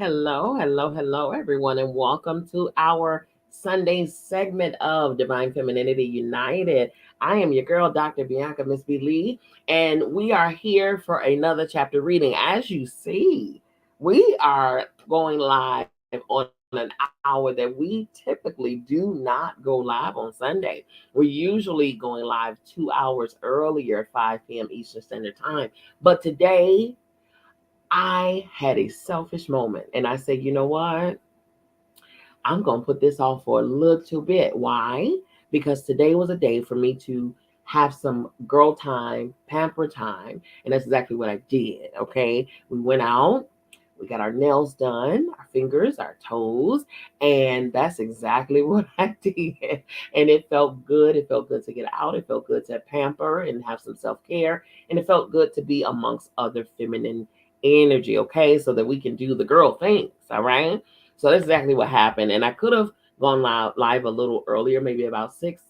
Hello, everyone, and welcome to our Sunday segment of Divine Femininity United. I am your girl, Dr. Bianca Mz Bee Lee, and we are here for another chapter reading. As you see, we are going live on an hour that we typically do not go live on Sunday. We're usually going live 2 hours earlier, 5 p.m. Eastern Standard Time. But today, I had a selfish moment and I said, you know what? I'm going to put this off for a little bit. Why? Because today was a day for me to have some girl time, pamper time. And that's exactly what I did. Okay. We went out, we got our nails done, our fingers, our toes. And that's exactly what I did. And it felt good. It felt good to get out. It felt good to pamper and have some self care. And it felt good to be amongst other feminine energy. Okay. So that we can do the girl things. All right. So that's exactly what happened. And I could have gone live a little earlier, maybe about 6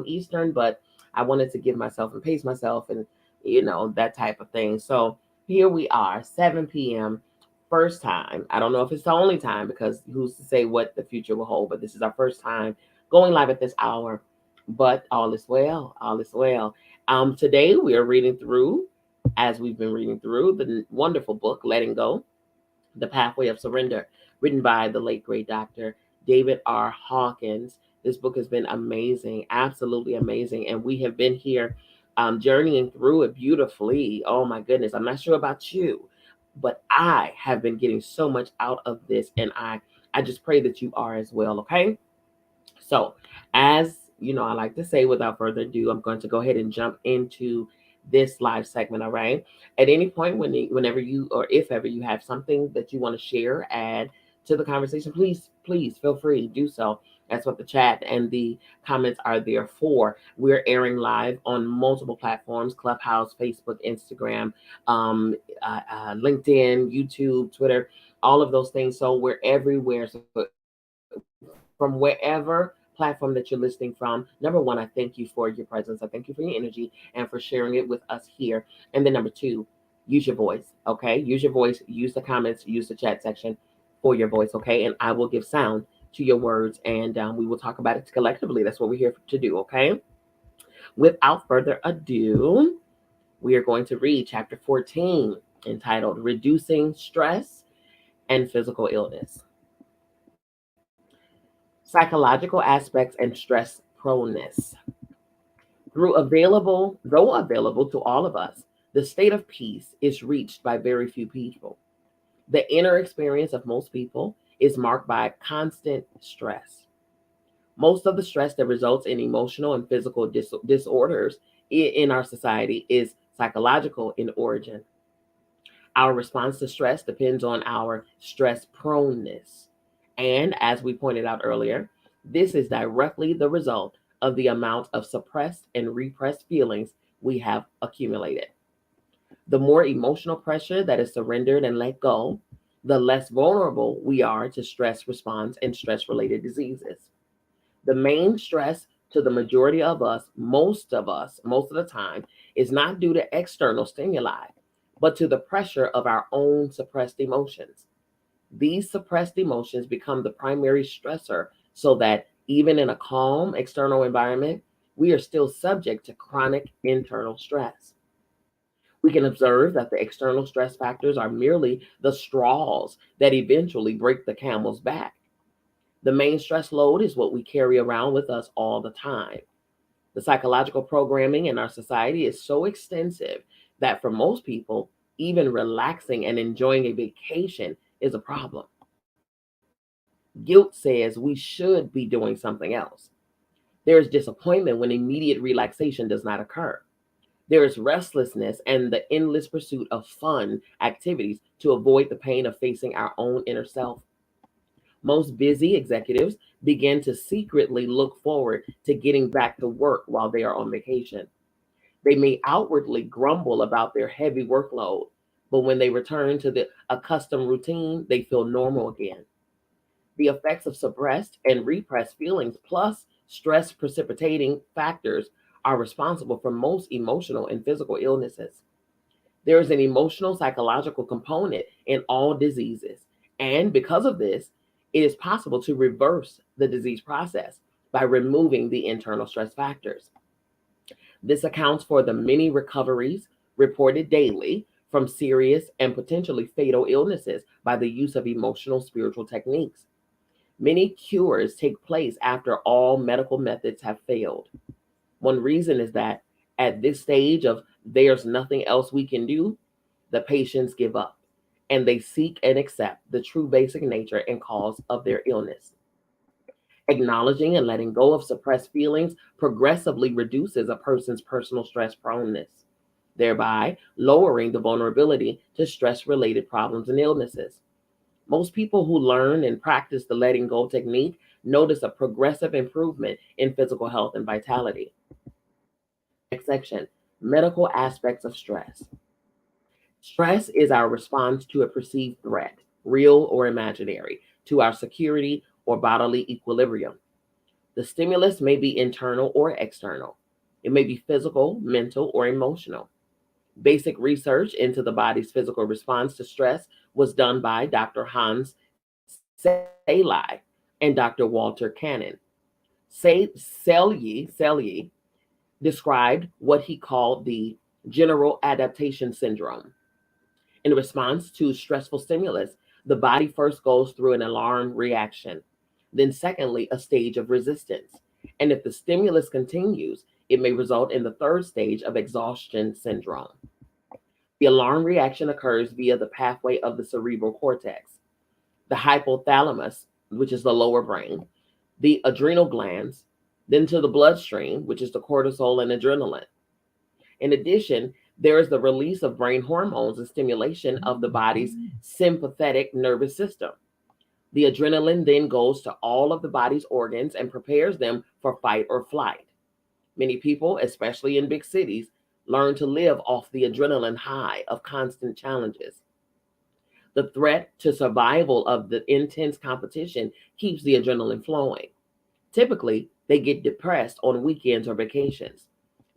Eastern, but I wanted to give myself and pace myself and, that type of thing. So here we are, 7 p.m., first time. I don't know if it's the only time because who's to say what the future will hold, but this is our first time going live at this hour. But all is well. All is well. Today we are reading through, as we've been reading through, the wonderful book, Letting Go, The Pathway of Surrender, written by the late great Dr. David R. Hawkins. This book has been amazing, absolutely amazing. And we have been here journeying through it beautifully. Oh my goodness. I'm not sure about you, but I have been getting so much out of this. And I just pray that you are as well. Okay. So, as you know, I like to say, without further ado, I'm going to go ahead and jump into this live segment. All right. At any point, whenever you or if ever you have something that you want to share, add to the conversation, please feel free to do so. That's what the chat and the comments are there for. We're airing live on multiple platforms: Clubhouse, Facebook, Instagram, LinkedIn, YouTube, Twitter, all of those things. So we're everywhere. So from wherever platform that you're listening from, number one, I thank you for your presence. I thank you for your energy and for sharing it with us here. And then number two, use your voice. Okay. Use your voice, use the comments, use the chat section for your voice. Okay. And I will give sound to your words and we will talk about it collectively. That's what we're here to do. Okay. Without further ado, we are going to read chapter 14 entitled Reducing Stress and Physical Illness. Psychological aspects and stress proneness. Though available to all of us, the state of peace is reached by very few people. The inner experience of most people is marked by constant stress. Most of the stress that results in emotional and physical disorders in our society is psychological in origin. Our response to stress depends on our stress proneness. And as we pointed out earlier, this is directly the result of the amount of suppressed and repressed feelings we have accumulated. The more emotional pressure that is surrendered and let go, the less vulnerable we are to stress response and stress related diseases. The main stress to the majority of us, most of the time, is not due to external stimuli, but to the pressure of our own suppressed emotions. These suppressed emotions become the primary stressor so that even in a calm external environment, we are still subject to chronic internal stress. We can observe that the external stress factors are merely the straws that eventually break the camel's back. The main stress load is what we carry around with us all the time. The psychological programming in our society is so extensive that for most people, even relaxing and enjoying a vacation is a problem. Guilt says we should be doing something else. There is disappointment when immediate relaxation does not occur. There is restlessness and the endless pursuit of fun activities to avoid the pain of facing our own inner self. Most busy executives begin to secretly look forward to getting back to work while they are on vacation. They may outwardly grumble about their heavy workload, but when they return to the accustomed routine, they feel normal again. The effects of suppressed and repressed feelings plus stress precipitating factors are responsible for most emotional and physical illnesses. There is an emotional psychological component in all diseases, And because of this, it is possible to reverse the disease process by removing the internal stress factors. This accounts for the many recoveries reported daily from serious and potentially fatal illnesses by the use of emotional spiritual techniques. Many cures take place after all medical methods have failed. One reason is that at this stage of there's nothing else we can do, the patients give up and they seek and accept the true basic nature and cause of their illness. Acknowledging and letting go of suppressed feelings progressively reduces a person's personal stress proneness, thereby lowering the vulnerability to stress related problems and illnesses. Most people who learn and practice the letting go technique notice a progressive improvement in physical health and vitality. Next section, medical aspects of stress. Stress is our response to a perceived threat, real or imaginary, to our security or bodily equilibrium. The stimulus may be internal or external. It may be physical, mental, or emotional. Basic research into the body's physical response to stress was done by Dr. Hans Selye and Dr. Walter Cannon. Selye described what he called the general adaptation syndrome. In response to stressful stimulus, the body first goes through an alarm reaction, then, secondly, a stage of resistance. And if the stimulus continues, it may result in the third stage of exhaustion syndrome. The alarm reaction occurs via the pathway of the cerebral cortex, the hypothalamus, which is the lower brain, the adrenal glands, then to the bloodstream, which is the cortisol and adrenaline. In addition, there is the release of brain hormones and stimulation of the body's sympathetic nervous system. The adrenaline then goes to all of the body's organs and prepares them for fight or flight. Many people, especially in big cities, learn to live off the adrenaline high of constant challenges. The threat to survival of the intense competition keeps the adrenaline flowing. Typically, they get depressed on weekends or vacations.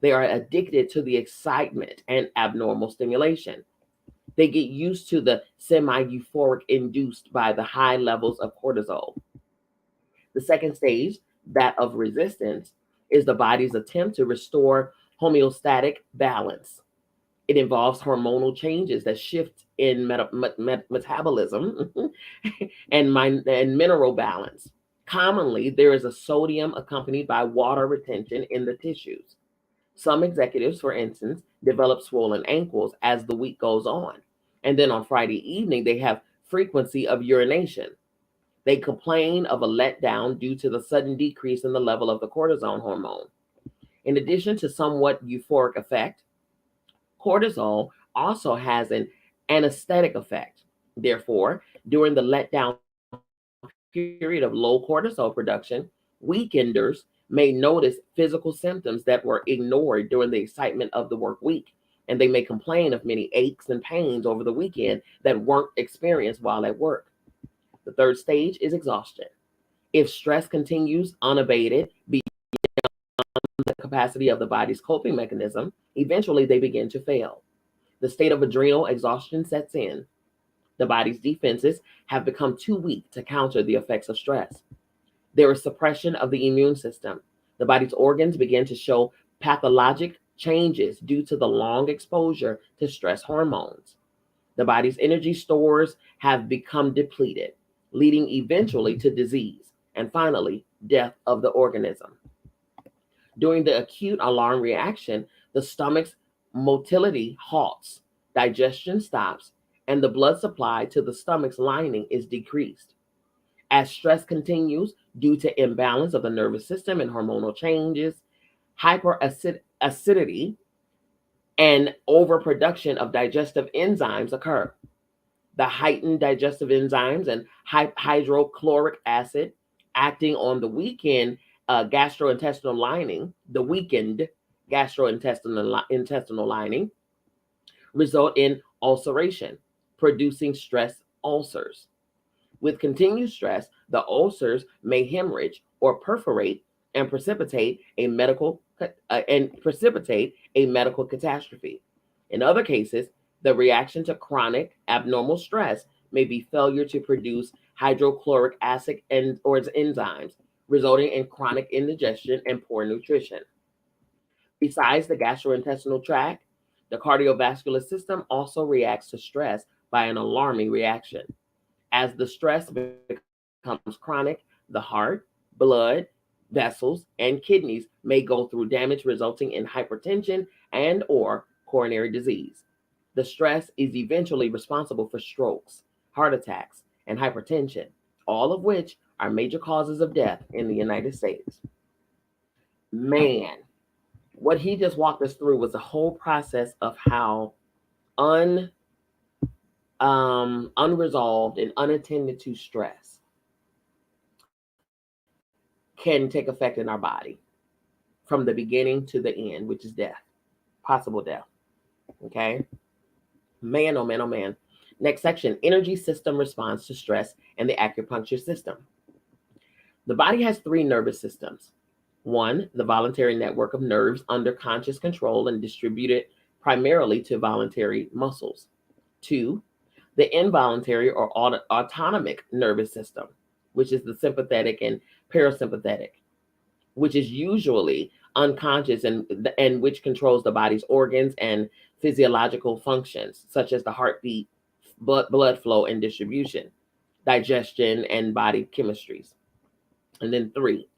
They are addicted to the excitement and abnormal stimulation. They get used to the semi-euphoric induced by the high levels of cortisol. The second stage, that of resistance, is the body's attempt to restore homeostatic balance. It involves hormonal changes that shift in metabolism and mineral balance. Commonly, there is a sodium accompanied by water retention in the tissues. Some executives, for instance, develop swollen ankles as the week goes on. And then on Friday evening, they have frequency of urination. They complain of a letdown due to the sudden decrease in the level of the cortisol hormone. In addition to somewhat euphoric effect, cortisol also has an anesthetic effect. Therefore, during the letdown period of low cortisol production, weekenders may notice physical symptoms that were ignored during the excitement of the work week, and they may complain of many aches and pains over the weekend that weren't experienced while at work. The third stage is exhaustion. If stress continues unabated beyond the capacity of the body's coping mechanism, eventually they begin to fail. The state of adrenal exhaustion sets in. The body's defenses have become too weak to counter the effects of stress. There is suppression of the immune system. The body's organs begin to show pathologic changes due to the long exposure to stress hormones. The body's energy stores have become depleted, leading eventually to disease and finally death of the organism. During the acute alarm reaction, the stomach's motility halts, digestion stops, and the blood supply to the stomach's lining is decreased. As stress continues due to imbalance of the nervous system and hormonal changes, hyperacidity and overproduction of digestive enzymes occur. The heightened digestive enzymes and hydrochloric acid acting on the weakened gastrointestinal lining, the weakened gastrointestinal lining, result in ulceration, producing stress ulcers. With continued stress, the ulcers may hemorrhage or perforate and precipitate a medical catastrophe. In other cases, the reaction to chronic abnormal stress may be failure to produce hydrochloric acid and or its enzymes, resulting in chronic indigestion and poor nutrition. Besides the gastrointestinal tract, the cardiovascular system also reacts to stress by an alarming reaction. As the stress becomes chronic, the heart, blood, vessels, and kidneys may go through damage resulting in hypertension and or coronary disease. The stress is eventually responsible for strokes, heart attacks, and hypertension, all of which are major causes of death in the United States. Man, what he just walked us through was the whole process of how unresolved and unattended to stress can take effect in our body from the beginning to the end, which is death, possible death. Okay. Man, oh man, oh man. Next section, energy system response to stress and the acupuncture system. The body has three nervous systems. One, the voluntary network of nerves under conscious control and distributed primarily to voluntary muscles. Two, the involuntary or autonomic nervous system, which is the sympathetic and parasympathetic, which is usually unconscious and which controls the body's organs and physiological functions, such as the heartbeat, blood flow and distribution, digestion, and body chemistries. And then three,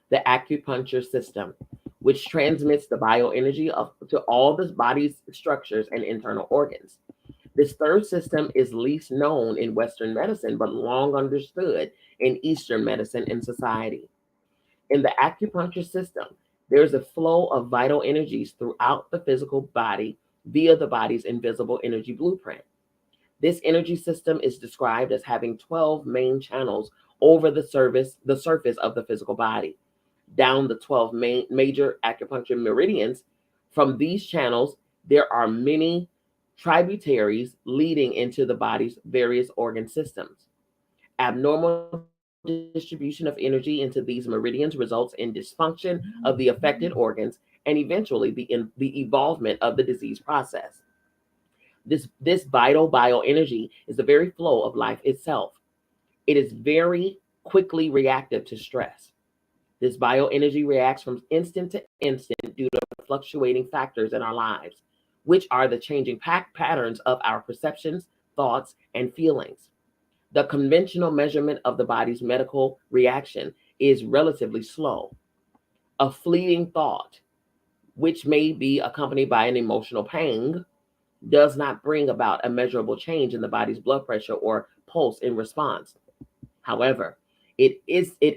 the acupuncture system, which transmits the bioenergy to all the body's structures and internal organs. This third system is least known in Western medicine, but long understood in Eastern medicine and society. In the acupuncture system, there is a flow of vital energies throughout the physical body via the body's invisible energy blueprint. This energy system is described as having 12 main channels over the surface of the physical body. Down the 12 major acupuncture meridians, from these channels, there are many tributaries leading into the body's various organ systems. Abnormal distribution of energy into these meridians results in dysfunction of the affected organs and eventually the evolvement of the disease process. This vital bioenergy is the very flow of life itself. It is very quickly reactive to stress. This bioenergy reacts from instant to instant due to fluctuating factors in our lives, which are the changing patterns of our perceptions, thoughts, and feelings. The conventional measurement of the body's medical reaction is relatively slow. A fleeting thought, which may be accompanied by an emotional pang, does not bring about a measurable change in the body's blood pressure or pulse in response. However, it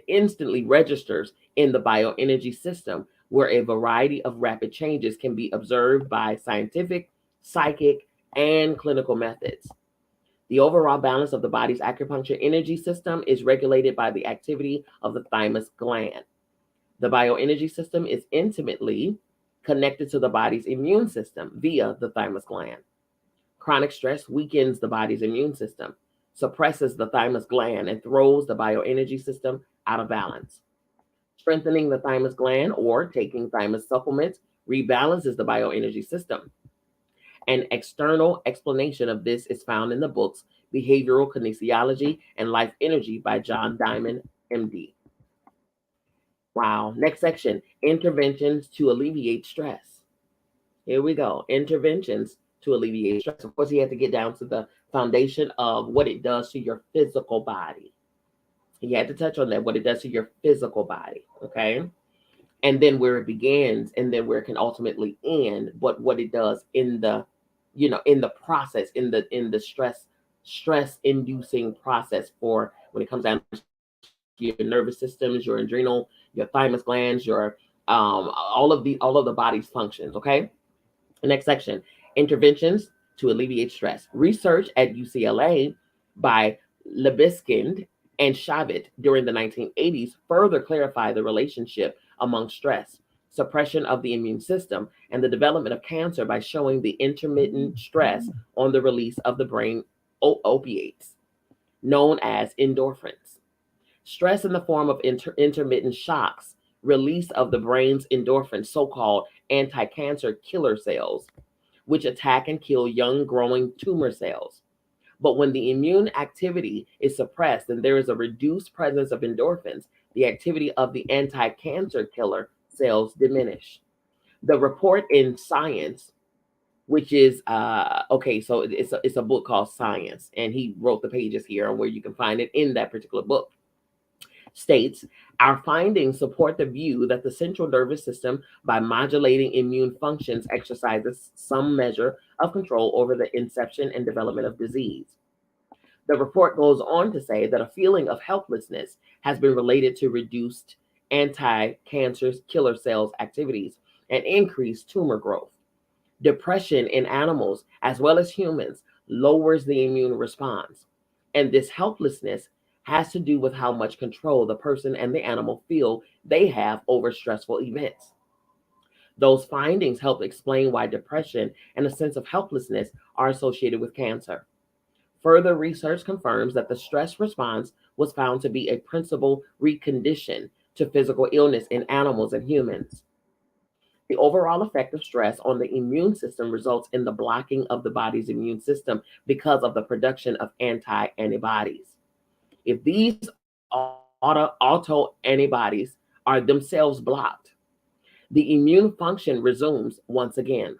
instantly registers in the bioenergy system where a variety of rapid changes can be observed by scientific, psychic, and clinical methods. The overall balance of the body's acupuncture energy system is regulated by the activity of the thymus gland. The bioenergy system is intimately connected to the body's immune system via the thymus gland. Chronic stress weakens the body's immune system, suppresses the thymus gland, and throws the bioenergy system out of balance. Strengthening the thymus gland or taking thymus supplements rebalances the bioenergy system. An external explanation of this is found in the books Behavioral Kinesiology and Life Energy by John Diamond, MD. Wow. Next section, interventions to alleviate stress. Here we go. Interventions to alleviate stress. Of course, he had to get down to the foundation of what it does to your physical body. He had to touch on that, what it does to your physical body. Okay. And then where it begins and then where it can ultimately end, but what it does in the, in the process, in the stress inducing process for when it comes down to your nervous systems, your adrenal, your thymus glands, your all of the body's functions. Okay. The next section, interventions to alleviate stress. Research at UCLA by Libeskind and Shavit during the 1980s further clarified the relationship among stress, suppression of the immune system, and the development of cancer by showing the intermittent stress on the release of the brain opiates, known as endorphins. Stress in the form of intermittent shocks, release of the brain's endorphins, so-called anti-cancer killer cells, which attack and kill young growing tumor cells. But when the immune activity is suppressed and there is a reduced presence of endorphins, the activity of the anti-cancer killer cells diminish. The report in Science, which is okay, so it's a book called Science, and he wrote the pages here where you can find it in that particular book, states our findings support the view that the central nervous system, by modulating immune functions, exercises some measure of control over the inception and development of disease. The report goes on to say that a feeling of helplessness has been related to reduced anti-cancer killer cells activities and increased tumor growth. Depression in animals as well as humans lowers the immune response. And this helplessness has to do with how much control the person and the animal feel they have over stressful events. Those findings help explain why depression and a sense of helplessness are associated with cancer. Further research confirms that the stress response was found to be a principal recondition to physical illness in animals and humans. The overall effect of stress on the immune system results in the blocking of the body's immune system because of the production of anti-antibodies. If these autoantibodies are themselves blocked, the immune function resumes once again.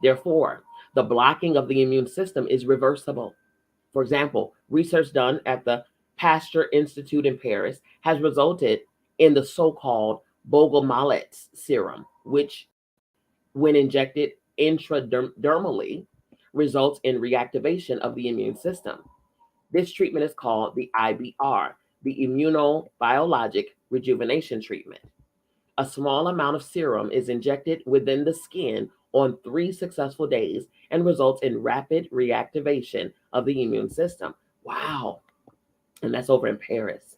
Therefore, the blocking of the immune system is reversible. For example, research done at the Pasteur Institute in Paris has resulted in the so-called Bogomolets serum, which, when injected intradermally, results in reactivation of the immune system. This treatment is called the IBR, the immunobiologic rejuvenation treatment. A small amount of serum is injected within the skin on 3 successful days and results in rapid reactivation of the immune system. Wow. And that's over in Paris.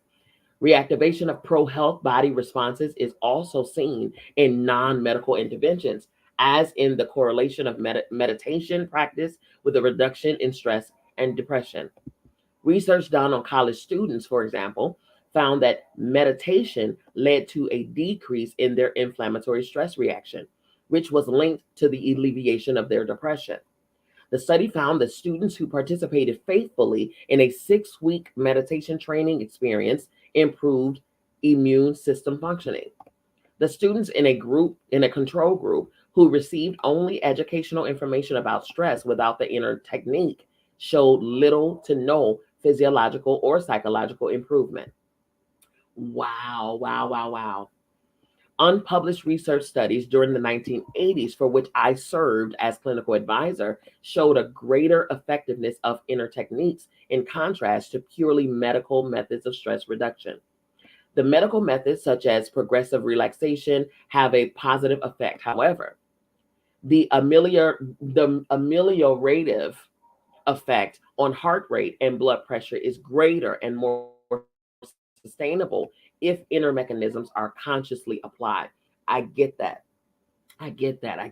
Reactivation of pro health body responses is also seen in non medical interventions, as in the correlation of meditation practice with a reduction in stress and depression. Research done on college students, for example, found that meditation led to a decrease in their inflammatory stress reaction, which was linked to the alleviation of their depression. The study found that students who participated faithfully in a 6-week meditation training experience improved immune system functioning. The students in a control group, who received only educational information about stress without the inner technique, showed little to no physiological or psychological improvement. Wow, wow, wow, wow. Unpublished research studies during the 1980s, for which I served as clinical advisor, showed a greater effectiveness of inner techniques in contrast to purely medical methods of stress reduction. The medical methods, such as progressive relaxation, have a positive effect. However, the ameliorative effect on heart rate and blood pressure is greater and more sustainable if inner mechanisms are consciously applied. I get that. I get that.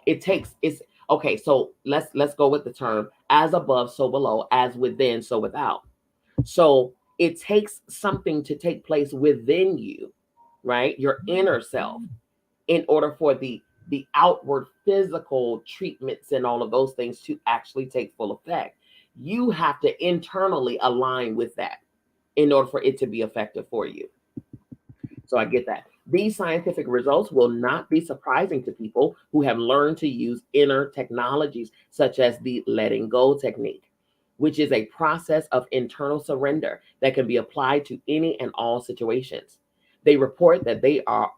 It's okay. So let's go with the term as above, so below, as within, so without. So it takes something to take place within you, right? Your inner self, in order for the outward physical treatments and all of those things to actually take full effect. You have to internally align with that in order for it to be effective for you. So I get that. These scientific results will not be surprising to people who have learned to use inner technologies, such as the letting go technique, which is a process of internal surrender that can be applied to any and all situations. They report that they are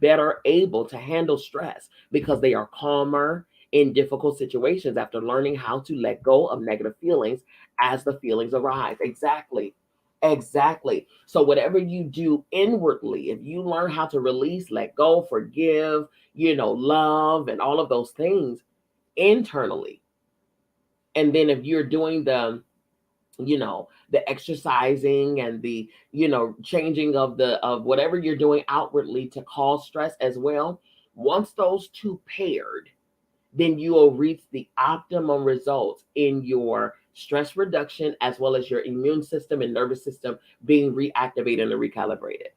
better able to handle stress because they are calmer in difficult situations after learning how to let go of negative feelings as the feelings arise. Exactly. Exactly. So whatever you do inwardly, if you learn how to release, let go, forgive, love and all of those things internally. And then if you're doing the exercising and the changing of whatever you're doing outwardly to cause stress as well, once those two paired, then you will reach the optimum results in your stress reduction as well as your immune system and nervous system being reactivated and recalibrated.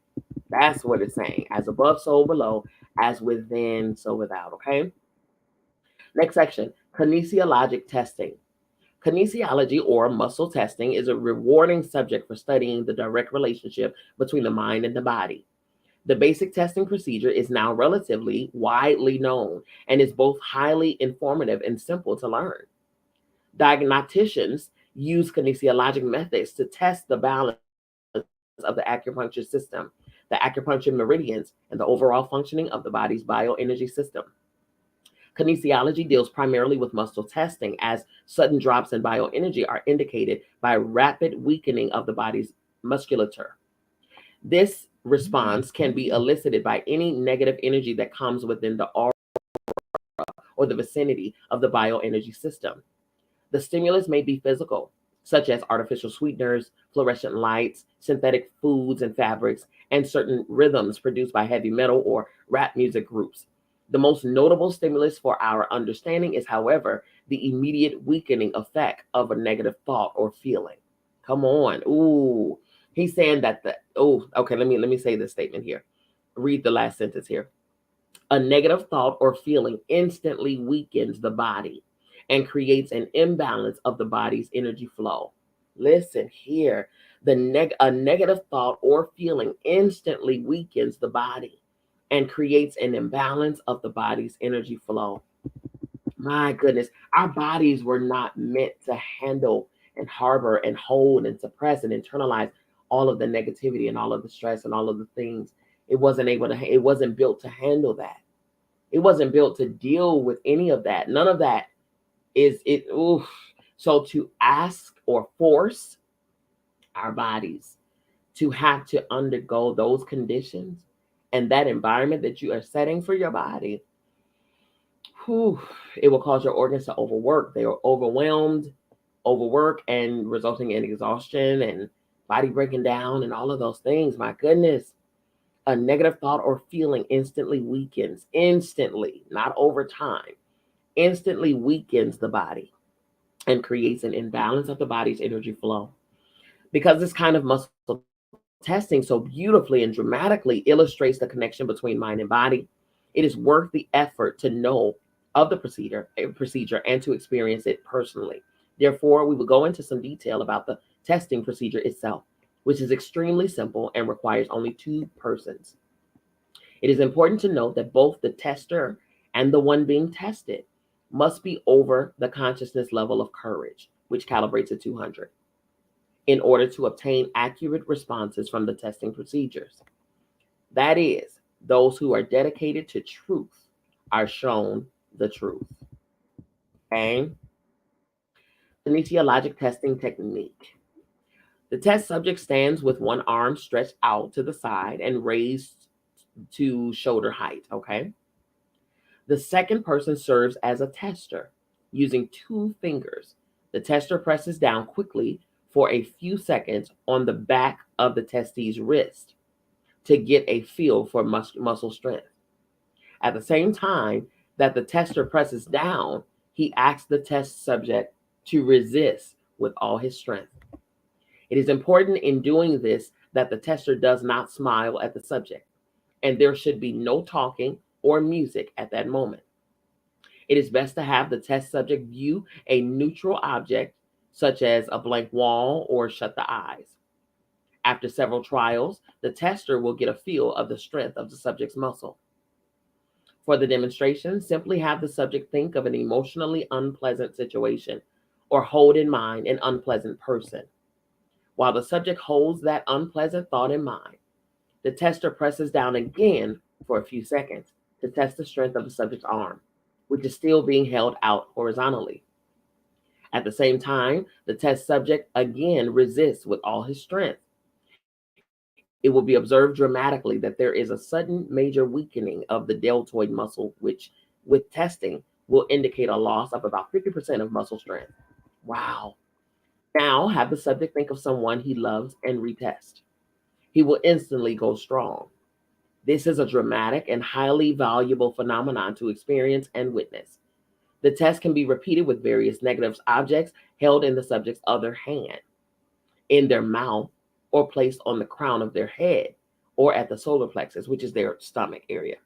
That's what it's saying. As above, so below, as within, so without. Okay. Next section, kinesiologic testing. Kinesiology or muscle testing is a rewarding subject for studying the direct relationship between the mind and the body. The basic testing procedure is now relatively widely known and is both highly informative and simple to learn. Diagnosticians use kinesiologic methods to test the balance of the acupuncture system, the acupuncture meridians, and the overall functioning of the body's bioenergy system. Kinesiology deals primarily with muscle testing, as sudden drops in bioenergy are indicated by rapid weakening of the body's musculature. This response can be elicited by any negative energy that comes within the aura or the vicinity of the bioenergy system. The stimulus may be physical, such as artificial sweeteners, fluorescent lights, synthetic foods and fabrics, and certain rhythms produced by heavy metal or rap music groups. The most notable stimulus for our understanding is, however, the immediate weakening effect of a negative thought or feeling. Come on. Ooh. He's saying that okay, let me say this statement here. Read the last sentence here. A negative thought or feeling instantly weakens the body and creates an imbalance of the body's energy flow. Listen here. A negative thought or feeling instantly weakens the body and creates an imbalance of the body's energy flow. My goodness, our bodies were not meant to handle and harbor and hold and suppress and internalize all of the negativity and all of the stress and all of the things. It wasn't built to handle that. It wasn't built to deal with any of that. None of that is it. Oof. So to ask or force our bodies to have to undergo those conditions and that environment that you are setting for your body, whew, it will cause your organs to overwork. They are overwhelmed, overwork, and resulting in exhaustion and body breaking down and all of those things. My goodness. A negative thought or feeling instantly, not over time, instantly weakens the body and creates an imbalance of the body's energy flow. Because this kind of muscle testing so beautifully and dramatically illustrates the connection between mind and body, it is worth the effort to know of the procedure and to experience it personally. Therefore, we will go into some detail about the testing procedure itself, which is extremely simple and requires only two persons. It is important to note that both the tester and the one being tested must be over the consciousness level of courage, which calibrates at 200, in order to obtain accurate responses from the testing procedures. That is, those who are dedicated to truth are shown the truth. Okay? Kinesiologic testing technique. The test subject stands with one arm stretched out to the side and raised to shoulder height. Okay? The second person serves as a tester using two fingers. The tester presses down quickly for a few seconds on the back of the testee's wrist to get a feel for muscle strength. At the same time that the tester presses down, he asks the test subject to resist with all his strength. It is important in doing this that the tester does not smile at the subject, and there should be no talking or music at that moment. It is best to have the test subject view a neutral object, such as a blank wall, or shut the eyes. After several trials, the tester will get a feel of the strength of the subject's muscle. For the demonstration, simply have the subject think of an emotionally unpleasant situation or hold in mind an unpleasant person. While the subject holds that unpleasant thought in mind, the tester presses down again for a few seconds to test the strength of the subject's arm, which is still being held out horizontally. At the same time, the test subject again resists with all his strength. It will be observed dramatically that there is a sudden major weakening of the deltoid muscle, which, with testing, will indicate a loss of about 50% of muscle strength. Wow. Now have the subject think of someone he loves and retest. He will instantly go strong. This is a dramatic and highly valuable phenomenon to experience and witness. The test can be repeated with various negative objects held in the subject's other hand, in their mouth, or placed on the crown of their head, or at the solar plexus, which is their stomach area.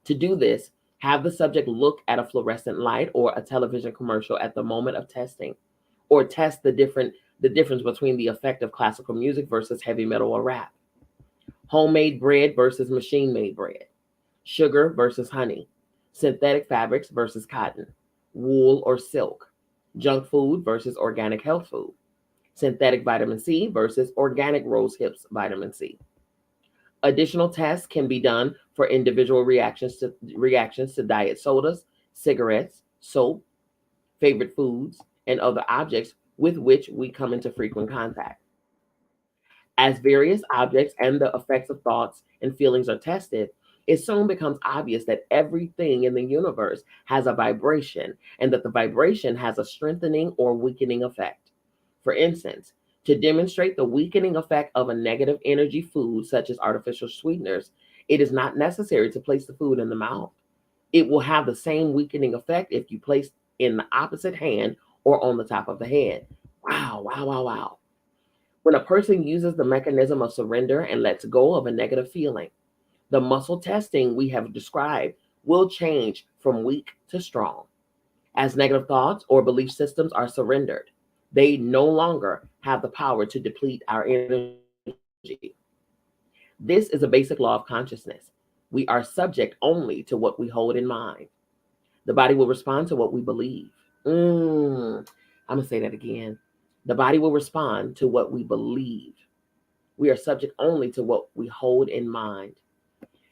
To do this, Have the subject look at a fluorescent light or a television commercial at the moment of testing, or test the difference between the effect of classical music versus heavy metal or rap. Homemade bread versus machine made bread. Sugar versus honey. Synthetic fabrics versus cotton. Wool or silk. Junk food versus organic health food. Synthetic vitamin C versus organic rose hips vitamin C. Additional tests can be done for individual reactions to diet sodas, cigarettes, soap, favorite foods, and other objects with which we come into frequent contact. As various objects and the effects of thoughts and feelings are tested, it soon becomes obvious that everything in the universe has a vibration and that the vibration has a strengthening or weakening effect. For instance, to demonstrate the weakening effect of a negative energy food, such as artificial sweeteners, it is not necessary to place the food in the mouth. It will have the same weakening effect if you place in the opposite hand or on the top of the head. Wow, wow, wow, wow. When a person uses the mechanism of surrender and lets go of a negative feeling, the muscle testing we have described will change from weak to strong. As negative thoughts or belief systems are surrendered, they no longer have the power to deplete our energy. This is a basic law of consciousness. We are subject only to what we hold in mind. The body will respond to what we believe. I'm going to say that again. The body will respond to what we believe. We are subject only to what we hold in mind.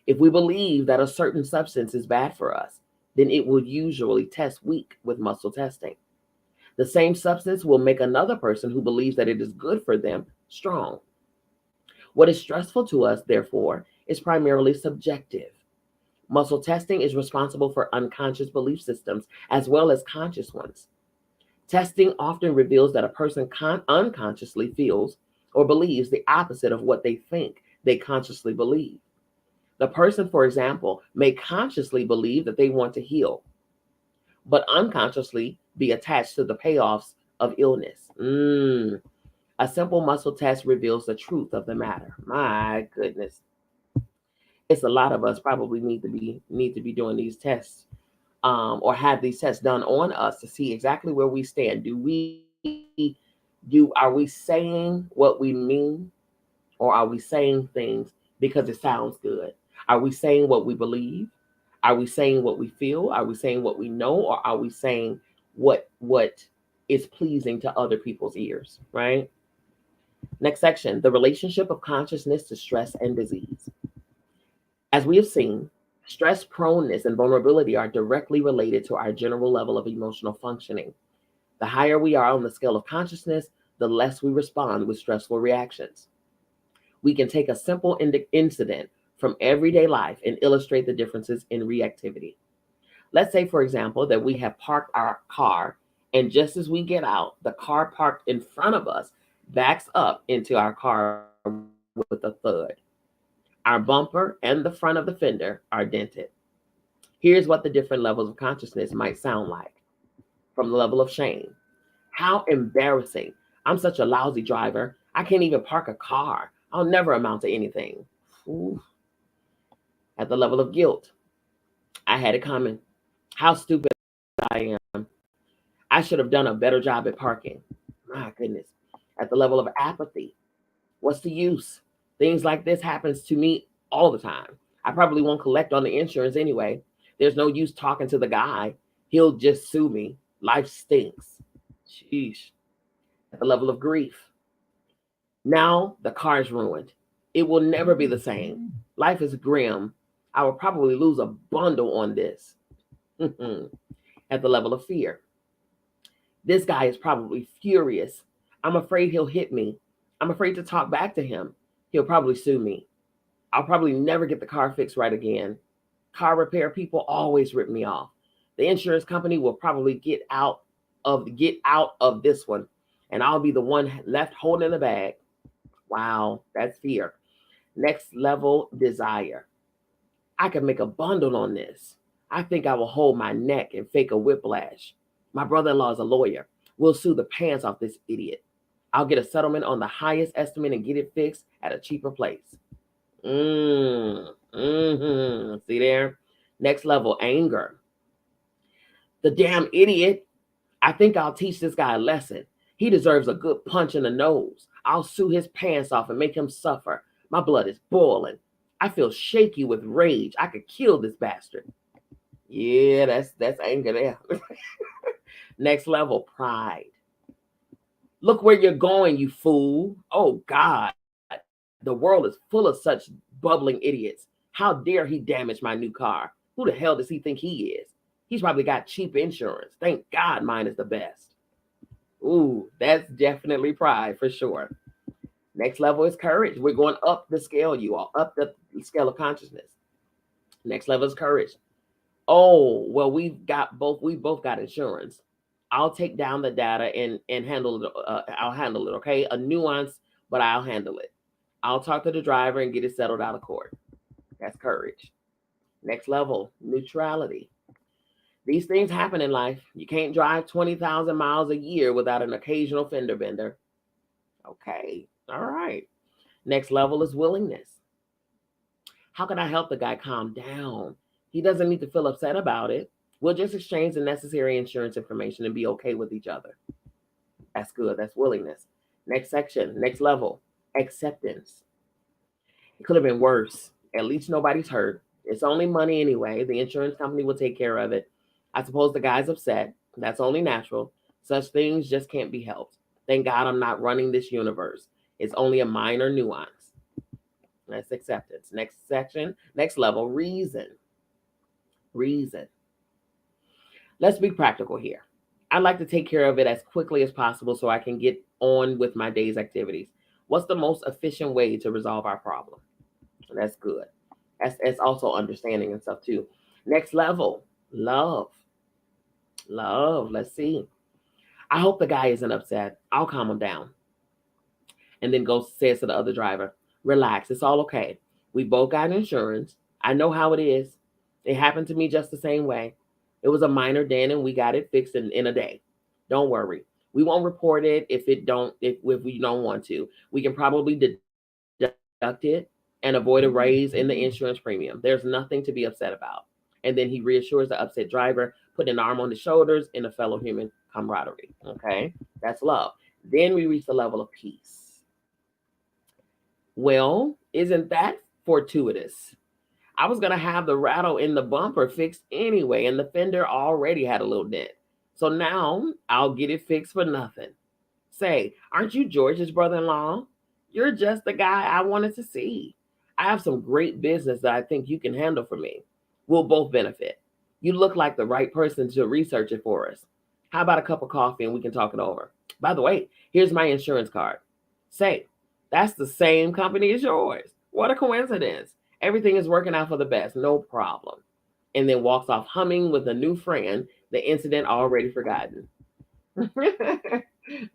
If we believe that a certain substance is bad for us, then it will usually test weak with muscle testing. The same substance will make another person who believes that it is good for them strong. What is stressful to us, therefore, is primarily subjective. Muscle testing is responsible for unconscious belief systems as well as conscious ones. Testing often reveals that a person unconsciously feels or believes the opposite of what they think they consciously believe. The person, for example, may consciously believe that they want to heal, but unconsciously be attached to the payoffs of illness. A simple muscle test reveals the truth of the matter. My goodness. It's a lot of us probably need to be doing these tests, or have these tests done on us to see exactly where we stand. Are we saying what we mean, or are we saying things because it sounds good? Are we saying what we believe? Are we saying what we feel? Are we saying what we know, or are we saying what is pleasing to other people's ears, right? Next section, the relationship of consciousness to stress and disease. As we have seen, stress proneness and vulnerability are directly related to our general level of emotional functioning. The higher we are on the scale of consciousness, the less we respond with stressful reactions. We can take a simple incident from everyday life and illustrate the differences in reactivity. Let's say, for example, that we have parked our car, and just as we get out, the car parked in front of us backs up into our car with a thud. Our bumper and the front of the fender are dented. Here's what the different levels of consciousness might sound like. From the level of shame. How embarrassing. I'm such a lousy driver. I can't even park a car. I'll never amount to anything. Ooh. At the level of guilt. I had it coming. How stupid I am. I should have done a better job at parking. My goodness. At the level of apathy. What's the use? Things like this happens to me all the time. I probably won't collect on the insurance anyway. There's no use talking to the guy. He'll just sue me. Life stinks. Sheesh. At the level of grief. Now the car is ruined. It will never be the same. Life is grim. I will probably lose a bundle on this. At the level of fear. This guy is probably furious. I'm afraid he'll hit me. I'm afraid to talk back to him. He'll probably sue me. I'll probably never get the car fixed right again. Car repair people always rip me off. The insurance company will probably get out of this one, and I'll be the one left holding the bag. Wow, that's fear. Next level, desire. I can make a bundle on this. I think I will hold my neck and fake a whiplash. My brother-in-law is a lawyer. We'll sue the pants off this idiot. I'll get a settlement on the highest estimate and get it fixed at a cheaper place. See there? Next level, anger. The damn idiot. I think I'll teach this guy a lesson. He deserves a good punch in the nose. I'll sue his pants off and make him suffer. My blood is boiling. I feel shaky with rage. I could kill this bastard. Yeah, that's anger there. Next level, pride. Look where you're going, you fool. Oh God. The world is full of such bubbling idiots. How dare he damage my new car? Who the hell does he think he is? He's probably got cheap insurance. Thank God mine is the best. Ooh, that's definitely pride for sure. Next level is courage. We're going up the scale, you all, up the scale of consciousness. Next level is courage. Oh, well, we both got insurance. I'll take down the data and handle it. I'll handle it, okay? A nuance, but I'll handle it. I'll talk to the driver and get it settled out of court. That's courage. Next level, neutrality. These things happen in life. You can't drive 20,000 miles a year without an occasional fender bender. Okay, all right. Next level is willingness. How can I help the guy calm down? He doesn't need to feel upset about it. We'll just exchange the necessary insurance information and be okay with each other. That's good. That's willingness. Next section, next level, acceptance. It could have been worse. At least nobody's hurt. It's only money anyway. The insurance company will take care of it. I suppose the guy's upset. That's only natural. Such things just can't be helped. Thank God I'm not running this universe. It's only a minor nuance. That's acceptance. Next section, next level, reason. Reason. Let's be practical here. I'd like to take care of it as quickly as possible so I can get on with my day's activities. What's the most efficient way to resolve our problem? That's good. That's also understanding and stuff too. Next level, love. Love. Let's see. I hope the guy isn't upset. I'll calm him down. And then says to the other driver, relax. It's all okay. We both got insurance. I know how it is. It happened to me just the same way. It was a minor dent and we got it fixed in a day. Don't worry. We won't report it if we don't want to. We can probably deduct it and avoid a raise in the insurance premium. There's nothing to be upset about. And then he reassures the upset driver, put an arm on the shoulders in a fellow human camaraderie. Okay, that's love. Then we reach the level of peace. Well, isn't that fortuitous? I was going to have the rattle in the bumper fixed anyway, and the fender already had a little dent. So now I'll get it fixed for nothing. Say, aren't you George's brother-in-law? You're just the guy I wanted to see. I have some great business that I think you can handle for me. We'll both benefit. You look like the right person to research it for us. How about a cup of coffee and we can talk it over? By the way, here's my insurance card. Say, that's the same company as yours. What a coincidence. Everything is working out for the best. No problem. And then walks off humming with a new friend, the incident already forgotten.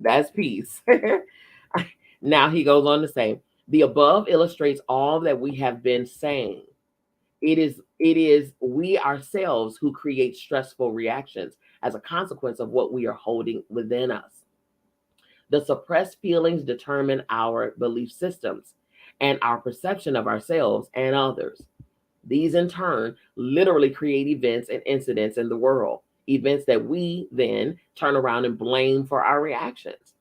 That's peace. Now he goes on to say, the above illustrates all that we have been saying. It is we ourselves who create stressful reactions as a consequence of what we are holding within us. The suppressed feelings determine our belief systems and our perception of ourselves and others. These in turn literally create events and incidents in the world, events that we then turn around and blame for our reactions.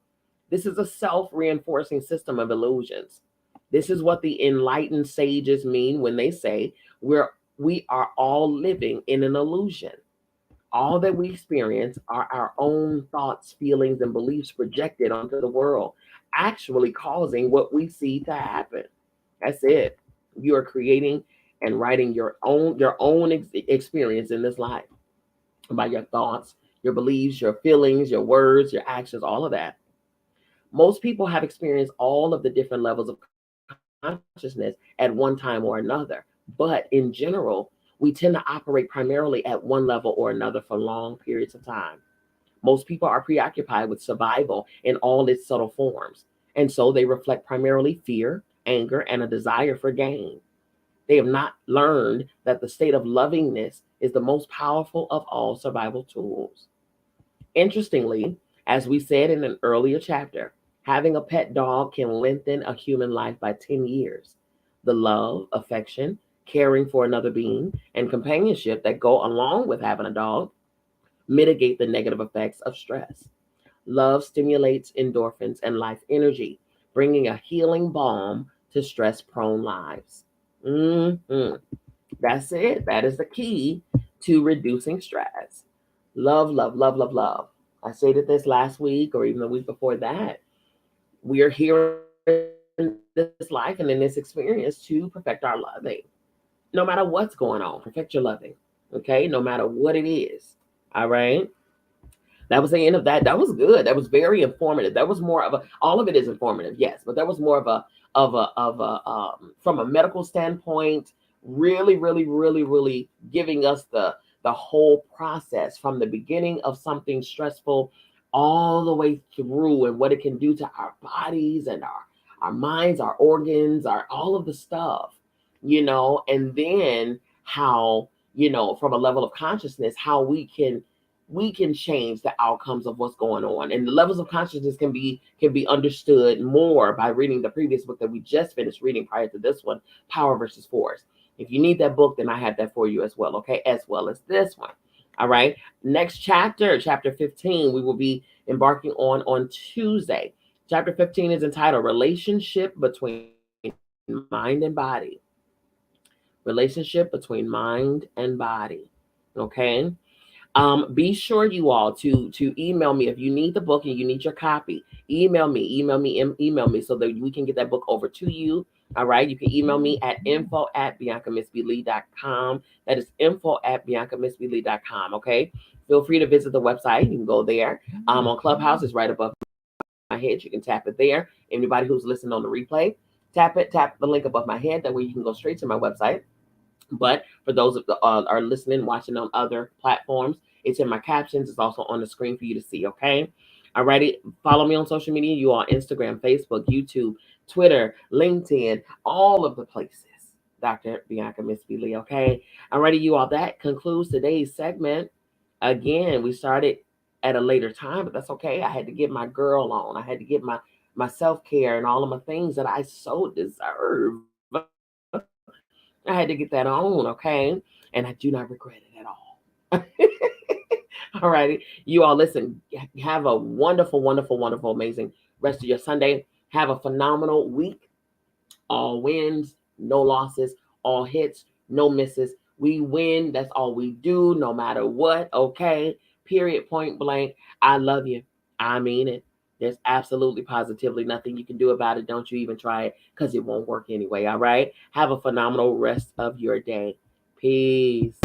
This is a self-reinforcing system of illusions. This is what the enlightened sages mean when they say we are all living in an illusion. All that we experience are our own thoughts, feelings, and beliefs projected onto the world, actually causing what we see to happen. That's it. You are creating and writing your own experience in this life by your thoughts, your beliefs, your feelings, your words, your actions, all of that. Most people have experienced all of the different levels of consciousness at one time or another. But in general, we tend to operate primarily at one level or another for long periods of time. Most people are preoccupied with survival in all its subtle forms. And so they reflect primarily fear, anger, and a desire for gain. They have not learned that the state of lovingness is the most powerful of all survival tools. Interestingly, as we said in an earlier chapter, having a pet dog can lengthen a human life by 10 years. The love, affection, caring for another being, and companionship that go along with having a dog mitigate the negative effects of stress. Love stimulates endorphins and life energy, bringing a healing balm to stress prone lives. hmm That's it. That is the key to reducing stress. Love, love, love, love, love. I stated this last week or even the week before that. We are here in this life and in this experience to perfect our loving. No matter what's going on, perfect your loving. Okay, no matter what it is. All right. That was the end of that. That was good. That was very informative. That was more of a. All of it is informative, yes, but that was more of a from a medical standpoint. Really, really, really, really giving us the whole process from the beginning of something stressful, all the way through, and what it can do to our bodies and our minds, our organs, our all of the stuff, and then how from a level of consciousness how we can change the outcomes of what's going on. And the levels of consciousness can be understood more by reading the previous book that we just finished reading prior to this one, Power versus Force. If you need that book, then I have that for you as well, okay? As well as this one. All right. Next chapter 15, we will be embarking on Tuesday. Chapter 15 is entitled Relationship Between Mind and Body. Relationship between mind and body. Okay. Be sure you all to email me if you need the book and you need your copy. Email me so that we can get that book over to you. All right, you can email me at info@biancamzbeelee.com. That is info@biancamzbeelee.com. Okay, feel free to visit the website. You can go there. On Clubhouse, it's right above my head. You can tap it there. Anybody who's listening on the replay, tap the link above my head. That way you can go straight to my website. But for those that are listening, watching on other platforms, it's in my captions. It's also on the screen for you to see. Okay. Alrighty. Follow me on social media. You are Instagram, Facebook, YouTube, Twitter, LinkedIn, all of the places. Dr. Bianca Mz Bee Lee. Okay. Alrighty, you all. That concludes today's segment. Again, we started at a later time, but that's okay. I had to get my girl on. I had to get my self-care and all of my things that I so deserve. I had to get that on, okay? And I do not regret it at all. All righty. You all listen, have a wonderful, wonderful, wonderful, amazing rest of your Sunday. Have a phenomenal week. All wins, no losses, all hits, no misses. We win. That's all we do, no matter what, okay? Period, point blank. I love you. I mean it. There's absolutely positively nothing you can do about it. Don't you even try it because it won't work anyway. All right. Have a phenomenal rest of your day. Peace.